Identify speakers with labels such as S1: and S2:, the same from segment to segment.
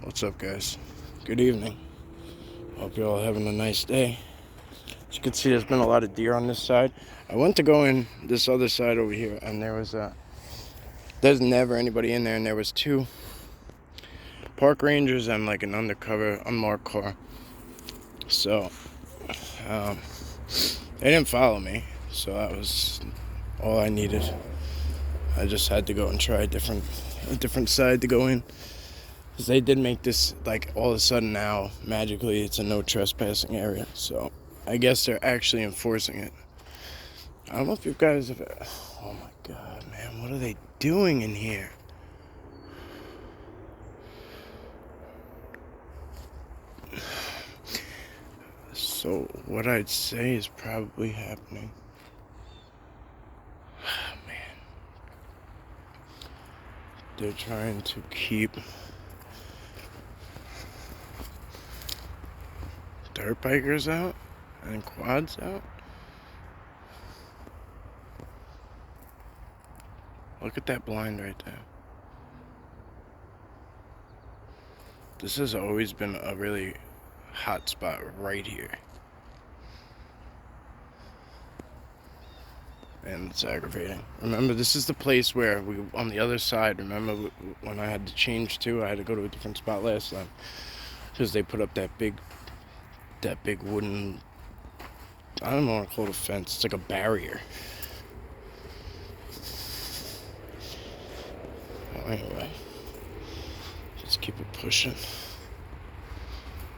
S1: What's up, guys? Good evening. Hope you're all having a nice day. As you can see, there's been a lot of deer on this side. I went to go in this other side over here, and there's never anybody in there, and there was two park rangers and like an undercover unmarked car. So they didn't follow me, so that was all I needed. I just had to go and try a different side to go in. Because they did make this, like, all of a sudden now, magically, it's a no trespassing area. So I guess they're actually enforcing it. I don't know if you guys have... Oh my god, man, what are they doing in here? So what I'd say is probably happening. Oh, man. They're trying to keep dirt bikers out and quads out. Look at that blind right there. This has always been a really hot spot right here. And it's aggravating. Remember, this is the place where we, on the other side, remember when I had to change too, I had to go to a different spot last time. Because they put up that big wooden, I don't know what to call it, a fence. It's like a barrier. Well, anyway, let's keep it pushing.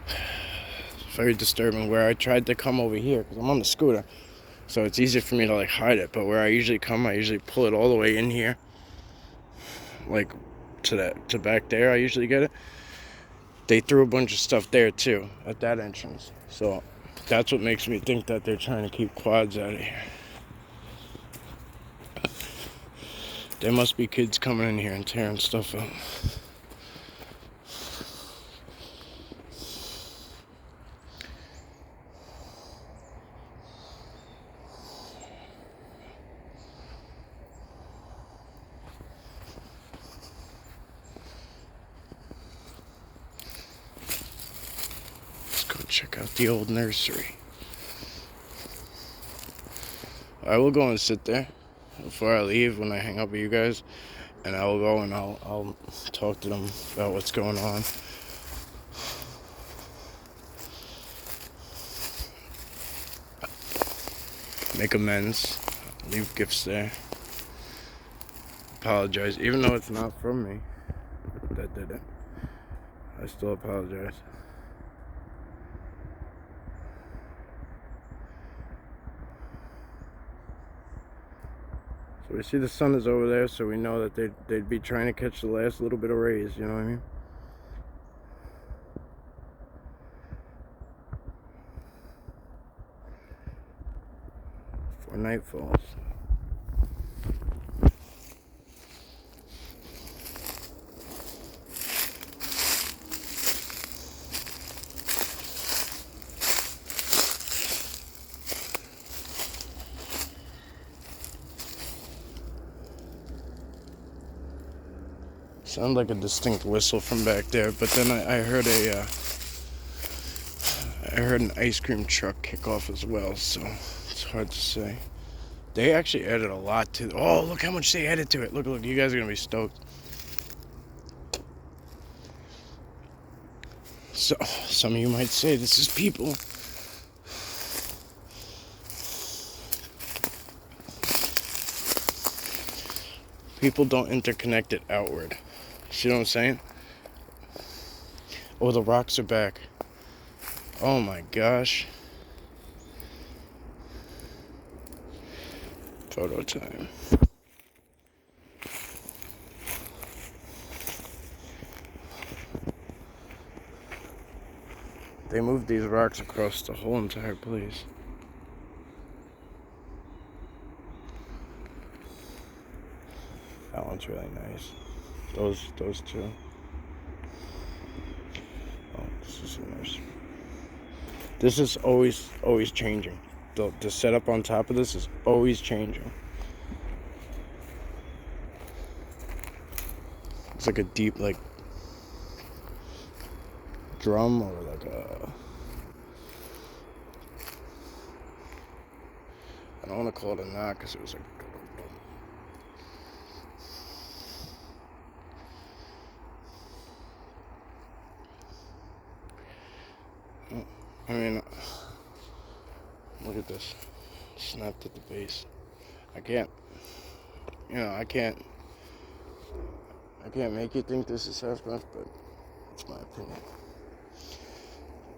S1: It's very disturbing where I tried to come over here because I'm on the scooter. So it's easy for me to like hide it, but where I usually come, I usually pull it all the way in here. Like to back there, I usually get it. They threw a bunch of stuff there too, at that entrance. So that's what makes me think that they're trying to keep quads out of here. There must be kids coming in here and tearing stuff up. Check out the old nursery. I will go and sit there before I leave when I hang up with you guys, and I will go and I'll talk to them about what's going on. Make amends, leave gifts there, apologize, even though it's not from me that did it. I still apologize. So we see the sun is over there, so we know that they'd be trying to catch the last little bit of rays, you know what I mean? Before night falls. Sounded like a distinct whistle from back there, but then I heard an ice cream truck kick off as well, so it's hard to say. They actually added a lot to. Oh, look how much they added to it! Look! You guys are gonna be stoked. So some of you might say this is people. People don't interconnect it outward. See what I'm saying? Oh, the rocks are back. Oh my gosh. Photo time. They moved these rocks across the whole entire place. That one's really nice. Those two. Oh, this is a nursery. This is always changing. The setup on top of this is always changing. It's like a deep, like drum or like a, I don't want to call it a knock because it was like, I mean, look at this, snapped at the base. I can't make you think this is half breath, but it's my opinion.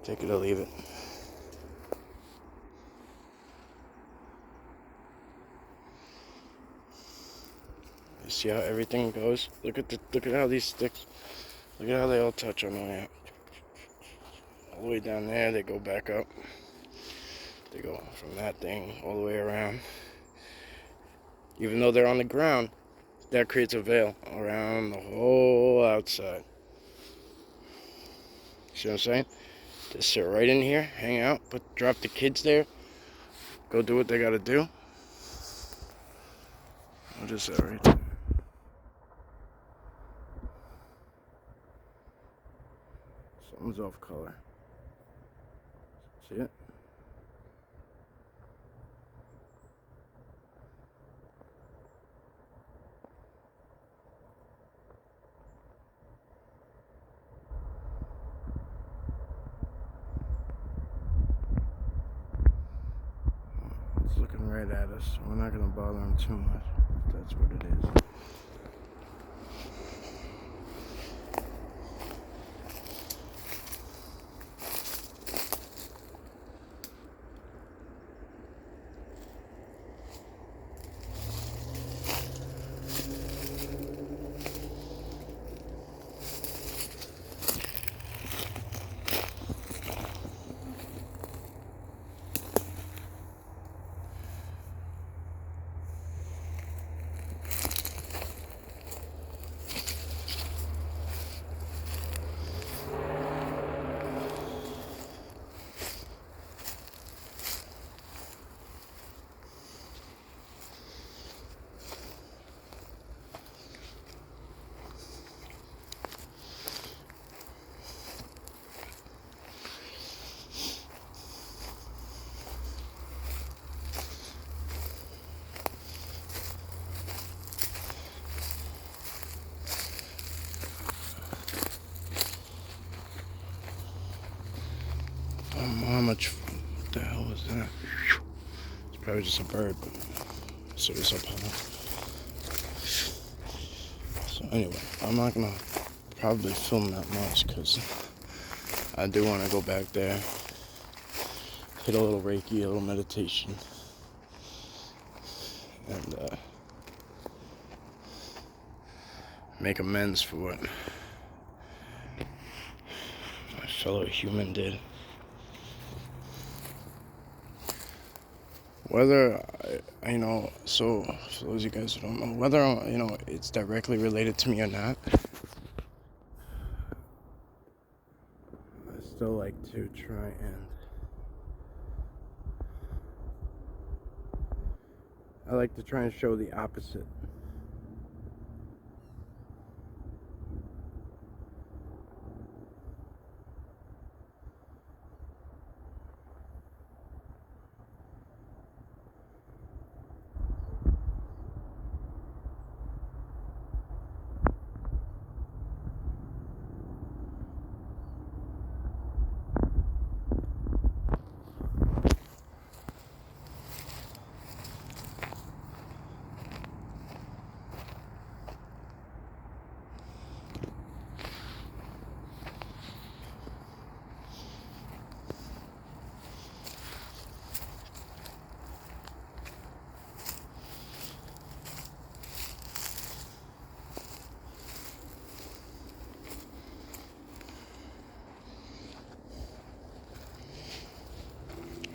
S1: Take it or leave it. You see how everything goes? Look at how these sticks, look at how they all touch on the way out. All the way down there, they go back up. They go from that thing all the way around. Even though they're on the ground, that creates a veil around the whole outside. See what I'm saying? Just sit right in here, hang out, drop the kids there, go do what they gotta do. I'll just sit right there. Something's off color. See it? It's looking right at us, so we're not gonna bother him too much. That's what it is. How much? What the hell was that? It's probably just a bird, but so it's up high. So anyway, I'm not gonna probably film that much because I do want to go back there, hit a little Reiki, a little meditation, and make amends for what my fellow human did. Whether, so for those of you guys who don't know, whether, it's directly related to me or not, I still like to try and, show the opposite.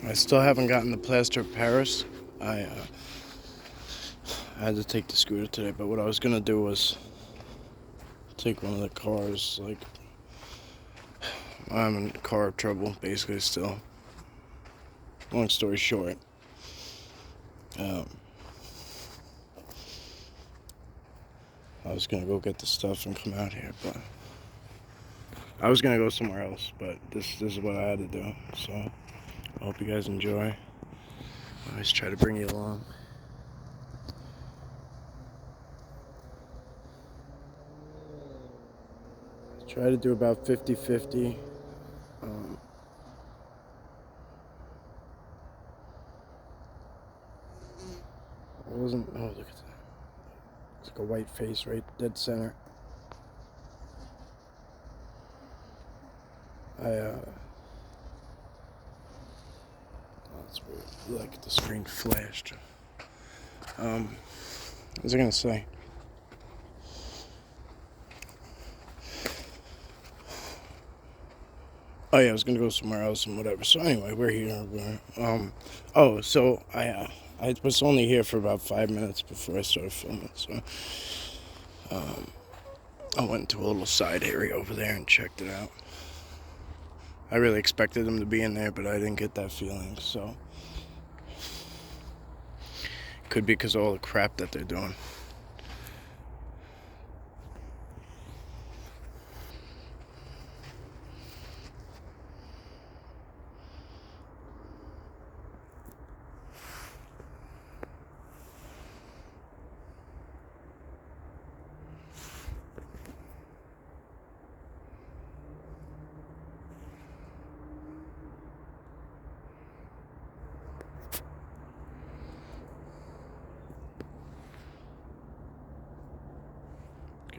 S1: I still haven't gotten the plaster of Paris. I had to take the scooter today, but what I was gonna do was take one of the cars. Like, I'm in car trouble, basically, still. Long story short, I was gonna go get the stuff and come out here, but I was gonna go somewhere else, but this is what I had to do. So I hope you guys enjoy. I always try to bring you along. I try to do about 50-50. It wasn't. Oh, look at that. It's like a white face right dead center. That's weird. Like the screen flashed. What was I gonna say? Oh yeah, I was gonna go somewhere else and whatever. So anyway, we're here. So I was only here for about 5 minutes before I started filming. So I went to a little side area over there and checked it out. I really expected them to be in there, but I didn't get that feeling. So could be because of all the crap that they're doing.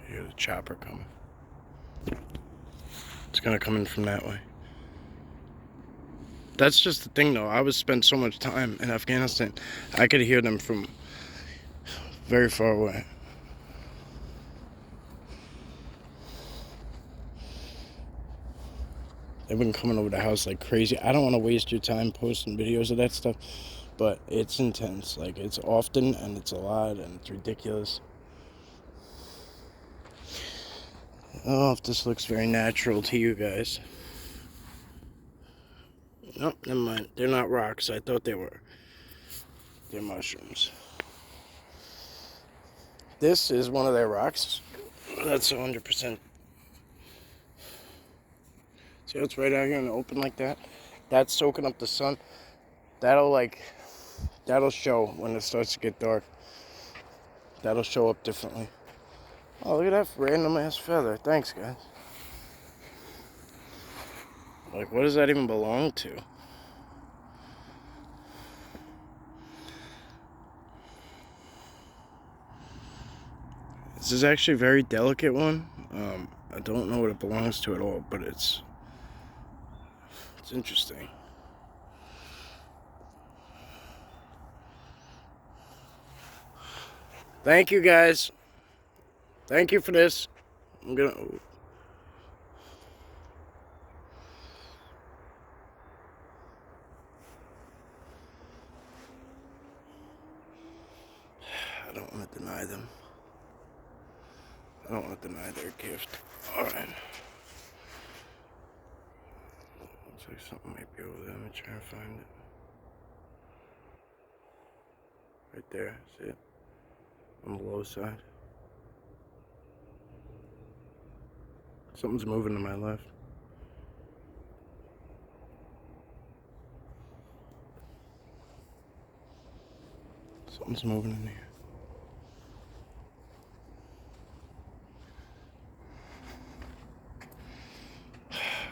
S1: You hear the chopper coming. It's gonna come in from that way. That's just the thing, though. I was spent so much time in Afghanistan, I could hear them from very far away. They've been coming over the house like crazy. I don't want to waste your time posting videos of that stuff, but it's intense. Like, it's often, and it's a lot, and it's ridiculous. I don't know if this looks very natural to you guys. Nope, never mind. They're not rocks. I thought they were. They're mushrooms. This is one of their rocks. That's 100%. See how it's right out here in the open like that? That's soaking up the sun. That'll show when it starts to get dark. That'll show up differently. Oh, look at that random ass feather. Thanks, guys. Like, what does that even belong to? This is actually a very delicate one. I don't know what it belongs to at all, but it's interesting. Thank you, guys. Thank you for this. I don't want to deny them. I don't want to deny their gift. Alright. Looks like something might be over there. Let me try and find it. Right there. See it? On the low side. Something's moving to my left. Something's moving in here.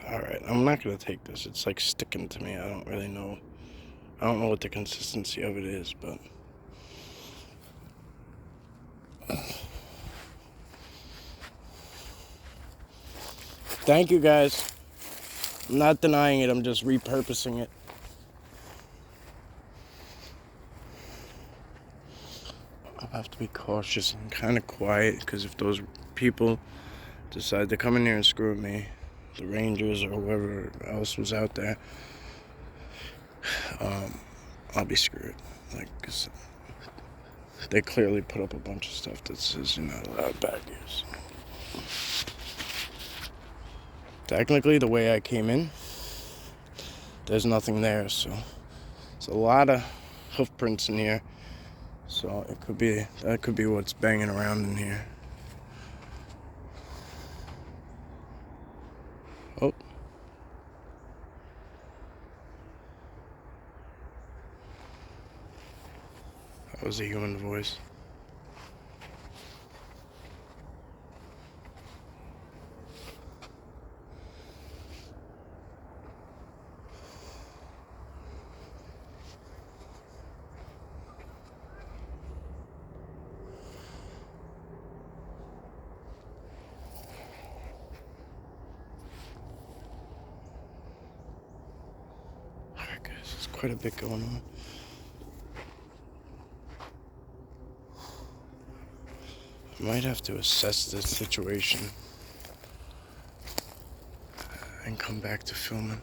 S1: Alright, I'm not gonna take this. It's like sticking to me. I don't really know. I don't know what the consistency of it is, but thank you, guys. I'm not denying it. I'm just repurposing it. I have to be cautious and kind of quiet, because if those people decide to come in here and screw with me, the Rangers or whoever else was out there, I'll be screwed. Like, 'cause they clearly put up a bunch of stuff that says you're not allowed back use. Technically, the way I came in, there's nothing there, so it's a lot of hoof prints in here. So that could be what's banging around in here. Oh. That was a human voice. Alright guys, there's quite a bit going on. I might have to assess the situation and come back to filming.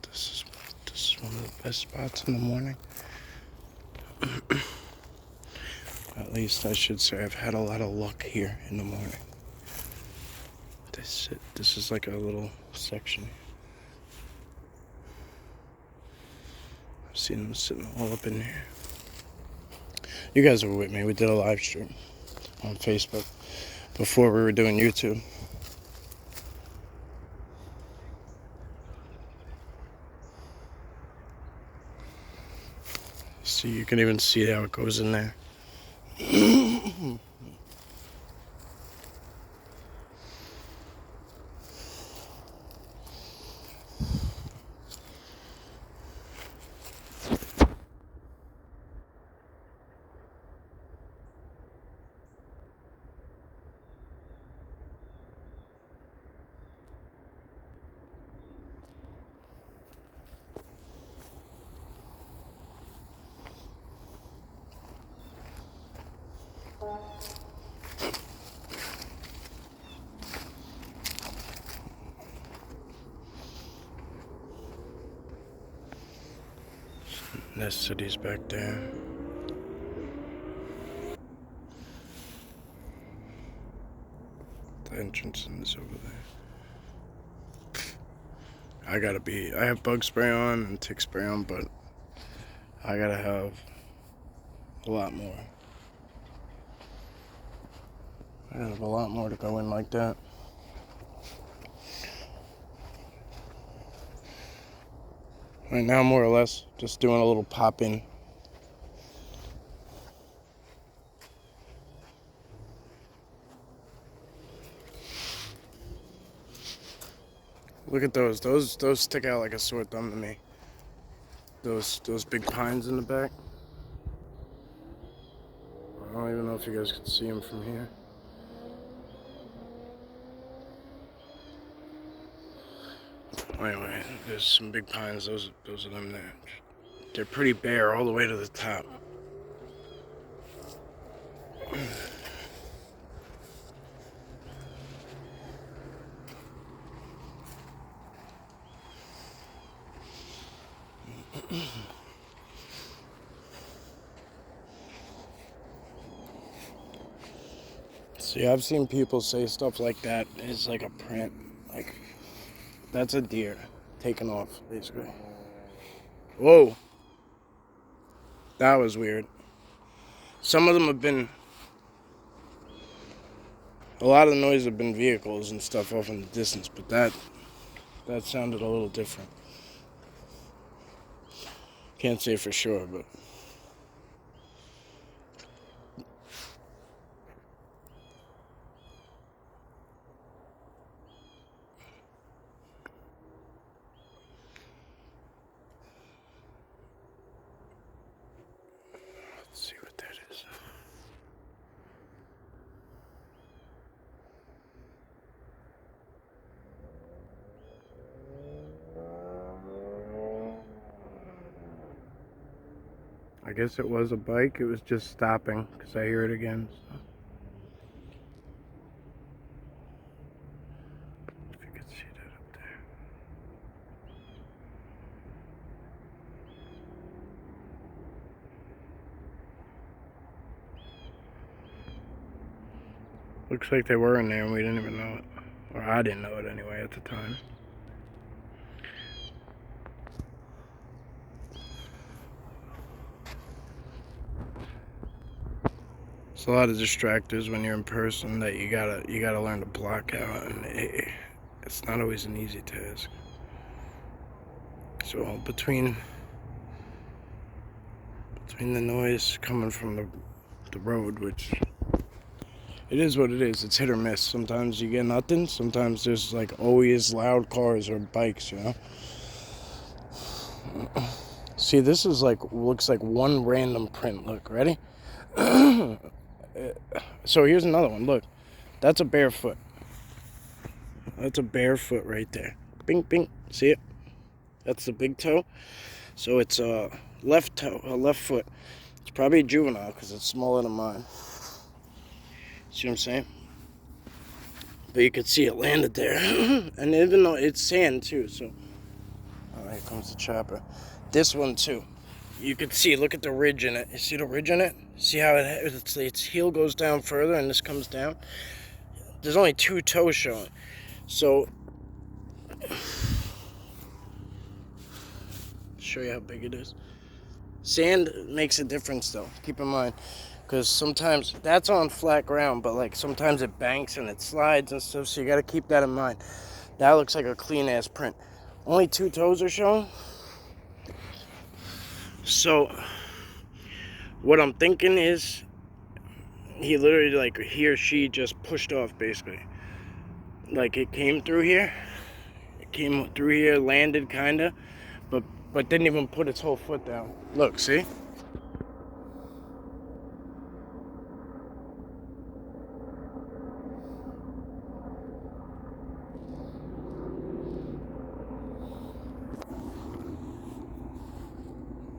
S1: This is one of the best spots in the morning. At least I should say I've had a lot of luck here in the morning. This is like a little section. I've seen them sitting all up in here. You guys were with me. We did a live stream on Facebook before we were doing YouTube. See, you can even see how it goes in there. Nest City's back there. The entrance is over there. I have bug spray on and tick spray on, but I gotta have a lot more. I gotta have a lot more to go in like that. Right now, more or less, just doing a little pop in. Look at those. Those stick out like a sore thumb to me. Those big pines in the back. I don't even know if you guys can see them from here. Anyway, there's some big pines. Those are them there. They're pretty bare all the way to the top. See, I've seen people say stuff like that is like a print. Like, that's a deer taken off, basically. Whoa. That was weird. Some of them have been... A lot of the noise have been vehicles and stuff off in the distance, but that sounded a little different. Can't say for sure, but... Let's see what that is. I guess it was a bike. It was just stopping because I hear it again. So. If you could see that up there. Looks like they were in there and we didn't even know it. Or I didn't know it anyway at the time. It's a lot of distractors when you're in person that you gotta learn to block out, and it's not always an easy task. So between the noise coming from the road, which it is what it is, it's hit or miss. Sometimes you get nothing, sometimes there's like always loud cars or bikes, you know? See, this is like, looks like one random print. Look, ready? So here's another one. Look, that's a bare foot. That's a bare foot right there. Bing, bing. See it? That's the big toe. So it's a left toe, a left foot. It's probably a juvenile because it's smaller than mine. See what I'm saying? But you could see it landed there. And even though it's sand too, so. Oh, here comes the chopper. This one too. You could see, look at the ridge in it. You see the ridge in it? See how its heel goes down further and this comes down? There's only 2 toes showing. So, show you how big it is. Sand makes a difference though, keep in mind. Because sometimes, that's on flat ground, but like sometimes it banks and it slides and stuff, so you gotta keep that in mind. That looks like a clean ass print. Only 2 toes are shown. So, what I'm thinking is, he literally, like, he or she just pushed off, basically. Like, it came through here. It came through here, landed, kinda. But didn't even put its whole foot down. Look, see?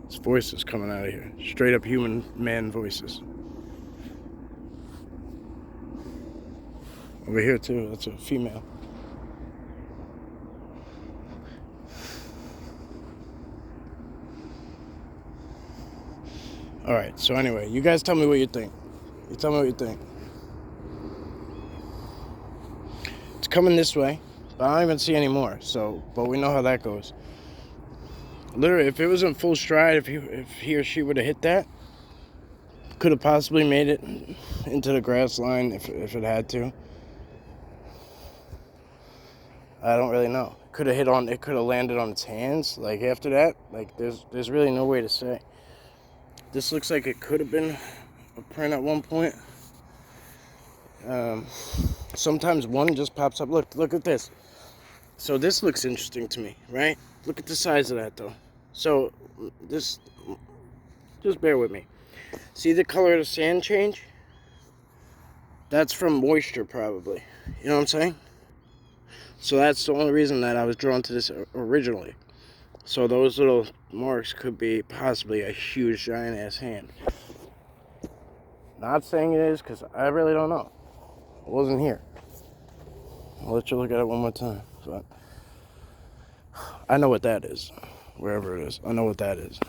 S1: It's voices coming out of here. Straight up human man voices. Over here, too. That's a female. Alright, so anyway, you guys tell me what you think. You tell me what you think. It's coming this way, but I don't even see any more, so, but we know how that goes. Literally, if it was in full stride, if he or she would have hit that, could have possibly made it into the grass line if it had to. I don't really know. It could have landed on its hands, like after that. Like there's really no way to say. This looks like it could have been a print at one point. Sometimes one just pops up. Look at this. So this looks interesting to me, right? Look at the size of that though. So this, just bear with me. See the color of the sand change? That's from moisture probably. You know what I'm saying? So that's the only reason that I was drawn to this originally. So those little marks could be possibly a huge giant ass hand. Not saying it is because I really don't know. I wasn't here. I'll let you look at it one more time. But I know what that is. Wherever it is. I know what that is.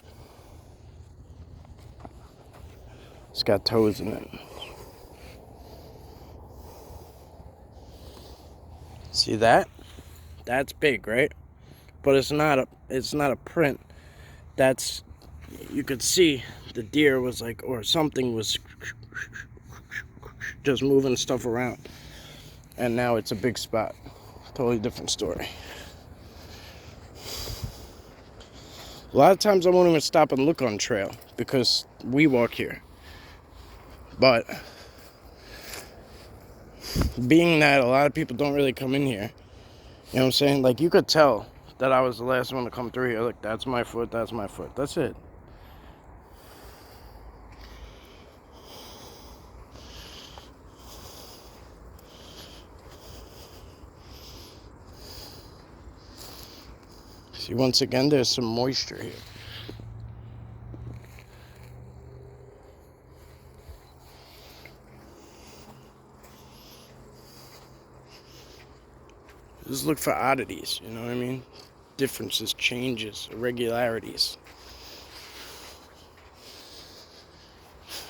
S1: It's got toes in it. See that? That's big, right? But it's not a print. That's, you could see the deer was like, or something was just moving stuff around. And now it's a big spot. Totally different story. A lot of times I won't even stop and look on trail because we walk here. But being that a lot of people don't really come in here, you know what I'm saying? Like, you could tell that I was the last one to come through here. Look, that's my foot, that's my foot. That's it. See, once again, there's some moisture here. Just look for oddities, you know what I mean? Differences, changes, irregularities.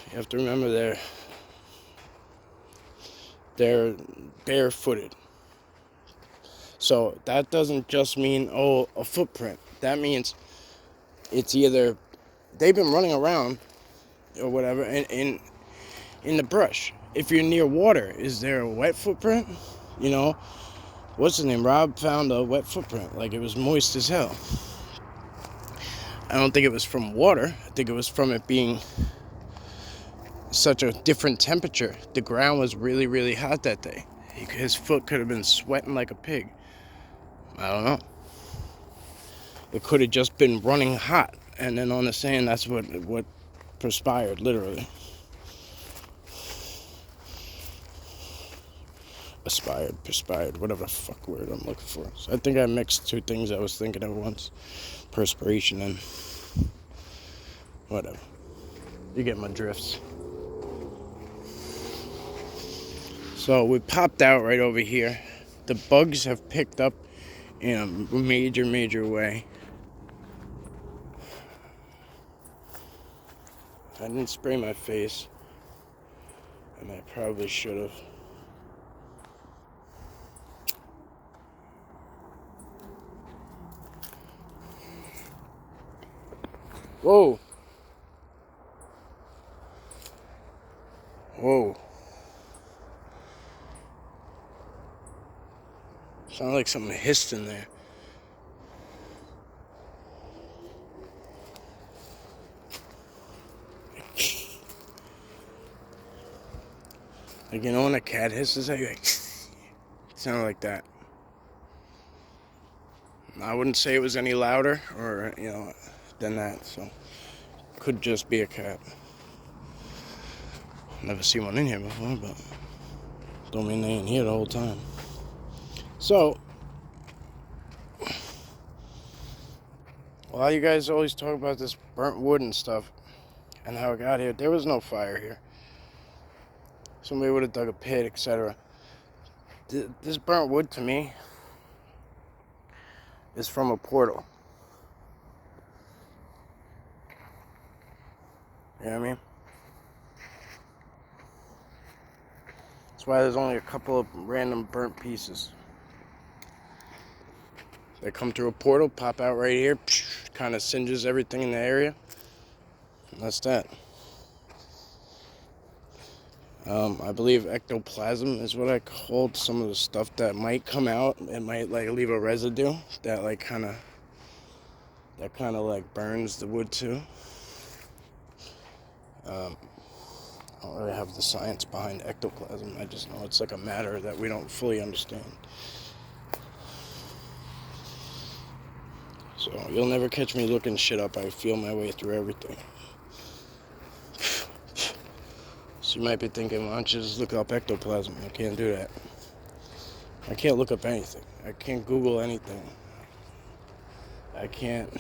S1: You have to remember they're barefooted. So that doesn't just mean, a footprint. That means it's either they've been running around or whatever in the brush. If you're near water, is there a wet footprint? What's his name? Rob found a wet footprint. Like, it was moist as hell. I don't think it was from water. I think it was from it being such a different temperature. The ground was really, really hot that day. His foot could have been sweating like a pig. I don't know. It could have just been running hot. And then on the sand, that's what perspired, literally. Perspired, whatever the fuck word I'm looking for. So I think I mixed two things I was thinking of once. Perspiration and whatever. You get my drifts. So we popped out right over here. The bugs have picked up in a major way. I didn't spray my face, and I probably should have. Whoa. Sounded like something hissed in there. Like, when a cat hisses at you, like, it sounded like that. I wouldn't say it was any louder or, than that, so could just be a cat. Never seen one in here before, but don't mean they ain't here the whole time. So, while you guys always talk about this burnt wood and stuff and how it got here, there was no fire here. Somebody would have dug a pit, etc. This burnt wood, to me, is from a portal. You know what I mean? That's why there's only a couple of random burnt pieces. They come through a portal, pop out right here, kind of singes everything in the area. And that's that. I believe ectoplasm is what I called some of the stuff that might come out. It might leave a residue that kind of burns the wood too. I don't really have the science behind ectoplasm. I just know it's a matter that we don't fully understand. So you'll never catch me looking shit up. I feel my way through everything. So you might be thinking, why don't you just look up ectoplasm? I can't do that. I can't look up anything. I can't Google anything. I can't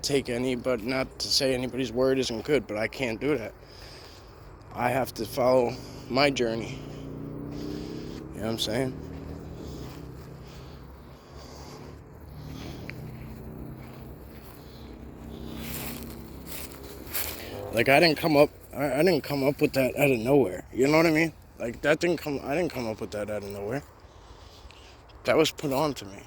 S1: take but not to say anybody's word isn't good, but I can't do that. I have to follow my journey. You know what I'm saying? I didn't come up with that out of nowhere. You know what I mean? I didn't come up with that out of nowhere. That was put on to me.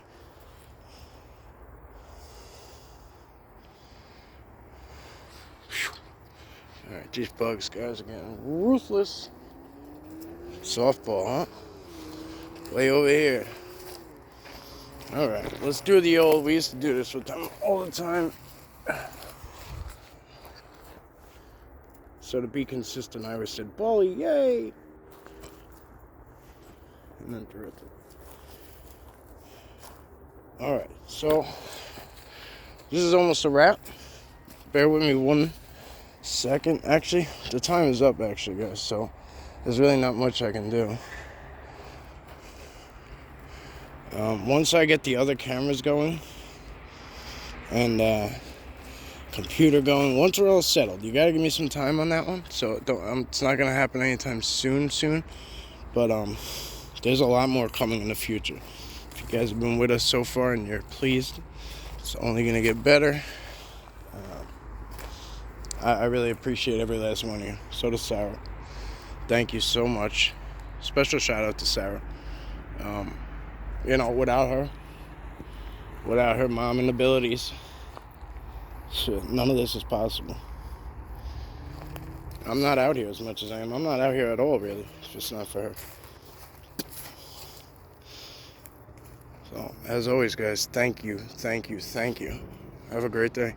S1: Alright, these bugs, guys, are getting ruthless. Softball, huh? Way over here. Alright, let's do the old, we used to do this with them all the time. So to be consistent, I always said, Bolly, yay! And then directed. Alright, so this is almost a wrap. Bear with me 1 second. Actually, the time is up, actually, guys, so there's really not much I can do. Once I get the other cameras going and computer going, once we're all settled, you gotta give me some time on that one. So it's not gonna happen anytime soon, but there's a lot more coming in the future. If you guys have been with us so far and you're pleased, it's only gonna get better. I really appreciate every last one of you. So does Sarah. Thank you so much. special shout out to Sarah. You know, without her mom and abilities, shit, none of this is possible. I'm not out here as much as I am. I'm not out here at all, really. It's just not for her. So, as always, guys, thank you. Have a great day.